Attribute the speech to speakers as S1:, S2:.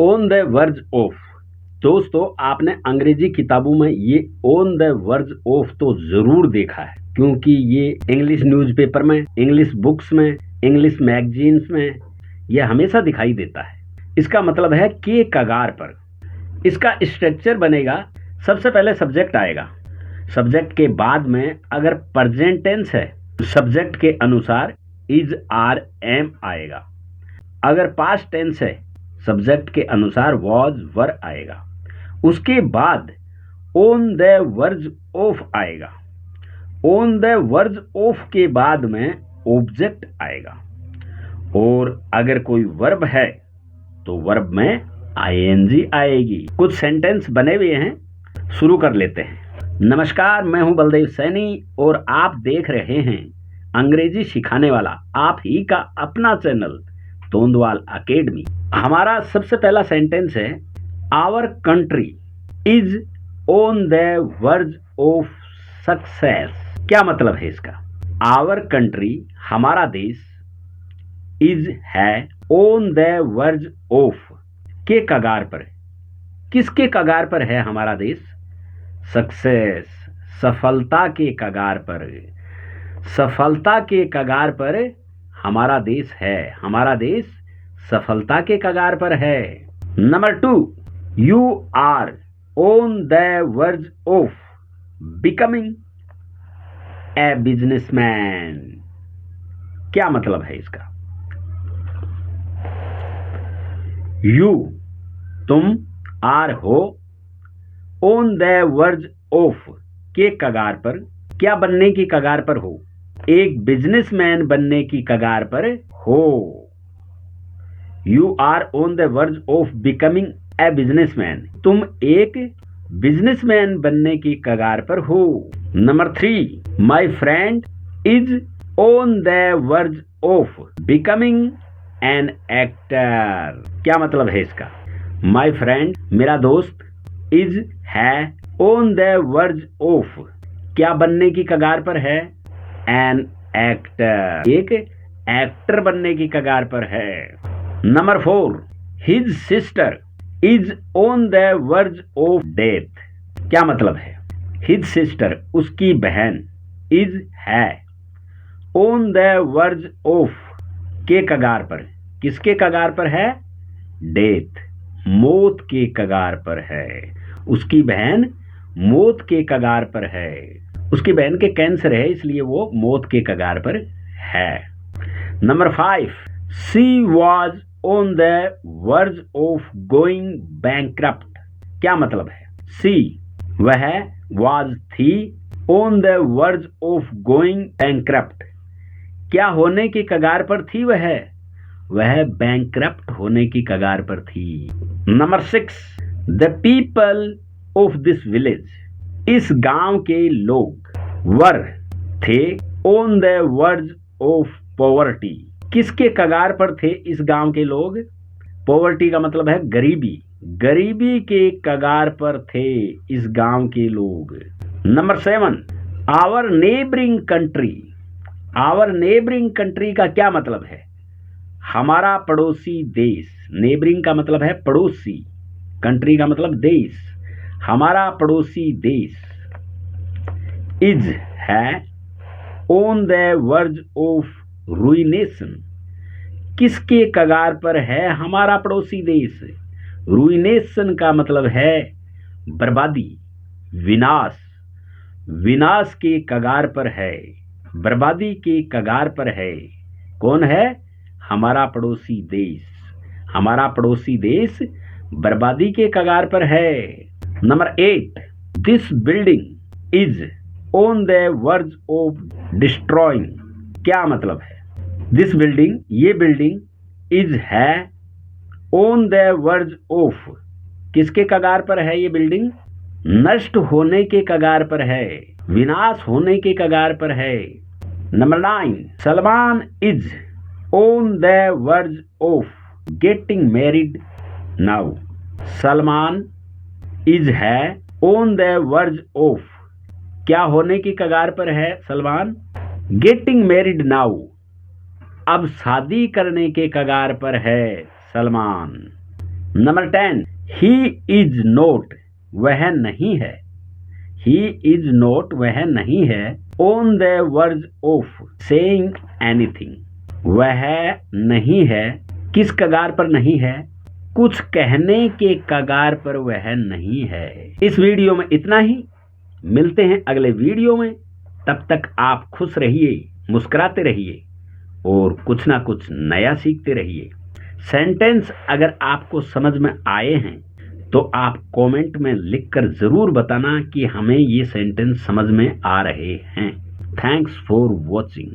S1: On the verge of. दोस्तों, आपने अंग्रेजी किताबों में ये ऑन द वर्ज ऑफ तो जरूर देखा है, क्योंकि ये इंग्लिश न्यूज़पेपर में, इंग्लिश बुक्स में, इंग्लिश मैगजीन्स में ये हमेशा दिखाई देता है। इसका मतलब है के कगार पर। इसका स्ट्रक्चर बनेगा, सबसे पहले सब्जेक्ट आएगा, सब्जेक्ट के बाद में अगर प्रेजेंट टेंस है सब्जेक्ट के अनुसार इज आर एम आएगा, अगर पास्ट टेंस है सब्जेक्ट के अनुसार वॉज वर आएगा। उसके बाद ऑन द वर्ज ऑफ आएगा, ऑन द वर्ज ऑफ के बाद में ऑब्जेक्ट आएगा, और अगर कोई वर्ब है तो वर्ब में आईएनजी आएगी। कुछ सेंटेंस बने हुए हैं, शुरू कर लेते हैं। नमस्कार, मैं हूं बलदेव सैनी और आप देख रहे हैं अंग्रेजी सिखाने वाला आप ही का अपना चैनल तोंदवाल एकेडमी। हमारा सबसे पहला सेंटेंस है, our country is on the verge of success. क्या मतलब है इसका? आवर कंट्री, हमारा देश, इज है, ऑन द वर्ज ऑफ, के कगार पर। किसके कगार पर है हमारा देश? सक्सेस, सफलता के कगार पर। सफलता के कगार पर हमारा देश है, हमारा देश सफलता के कगार पर है। Number 2, you are on the verge of becoming a businessman. क्या मतलब है इसका? यू, तुम, आर हो, ऑन द वर्ज ऑफ, के कगार पर। क्या बनने की कगार पर हो? एक बिजनेसमैन बनने की कगार पर हो। You are on the verge of becoming a businessman. तुम एक बिजनेसमैन बनने की कगार पर हो। Number 3, my friend is on the verge of becoming an actor. क्या मतलब है इसका? माई फ्रेंड, मेरा दोस्त, इज है, ऑन द वर्ज ऑफ, क्या बनने की कगार पर है? एन एक्टर, एक एक्टर बनने की कगार पर है। Number 4, his sister is on the verge of death. क्या मतलब है? हिज सिस्टर, उसकी बहन, इज है, ऑन द वर्ज ऑफ, के कगार पर। किसके कगार पर है? डेथ, मौत के कगार पर है। उसकी बहन मौत के कगार पर है। उसकी बहन के कैंसर है, इसलिए वो मौत के कगार पर है। Number 5, she was on the verge of going bankrupt. क्या मतलब है? शी, वह, वॉज, थी, on the verge of going bankrupt, क्या होने की कगार पर थी? वह बैंकरप्ट होने की कगार पर थी। Number 6, the people of this village, इस गांव के लोग, वर, थे, on the verge of poverty, किसके कगार पर थे इस गांव के लोग? पॉवर्टी का मतलब है गरीबी, गरीबी के कगार पर थे इस गांव के लोग। Number 7, our neighbouring country. Our neighbouring country का क्या मतलब है? हमारा पड़ोसी देश। नेबरिंग का मतलब है पड़ोसी, कंट्री का मतलब देश। हमारा पड़ोसी देश, इज है, ऑन द वर्ज ऑफ रुइनेशन, किसके कगार पर है हमारा पड़ोसी देश? रुइनेशन का मतलब है बर्बादी, विनाश, विनाश के कगार पर है, बर्बादी के कगार पर है। कौन है? हमारा पड़ोसी देश। हमारा पड़ोसी देश बर्बादी के कगार पर है। Number 8, this building is on the verge of destroying. क्या मतलब है? दिस बिल्डिंग, ये बिल्डिंग, इज है, ऑन द वर्ज ऑफ, किसके कगार पर है ये बिल्डिंग? नष्ट होने के कगार पर है, विनाश होने के कगार पर है। Number 9, Salman is on the verge of getting married now. Salman, is है, ऑन द वर्ज ऑफ, क्या होने की कगार पर है सलमान? गेटिंग मैरिड नाउ, अब शादी करने के कगार पर है Salman. Number 10, he is note, वह नहीं है, ही इज नोट, वह नहीं है, on the verge of saying anything, वह नहीं है, किस कगार पर नहीं है, कुछ कहने के कगार पर वह नहीं है। इस वीडियो में इतना ही, मिलते हैं अगले वीडियो में, तब तक आप खुश रहिए, मुस्कुराते रहिए और कुछ ना कुछ नया सीखते रहिए। सेंटेंस अगर आपको समझ में आए हैं तो आप कमेंट में लिखकर ज़रूर बताना कि हमें ये सेंटेंस समझ में आ रहे हैं। Thanks for watching.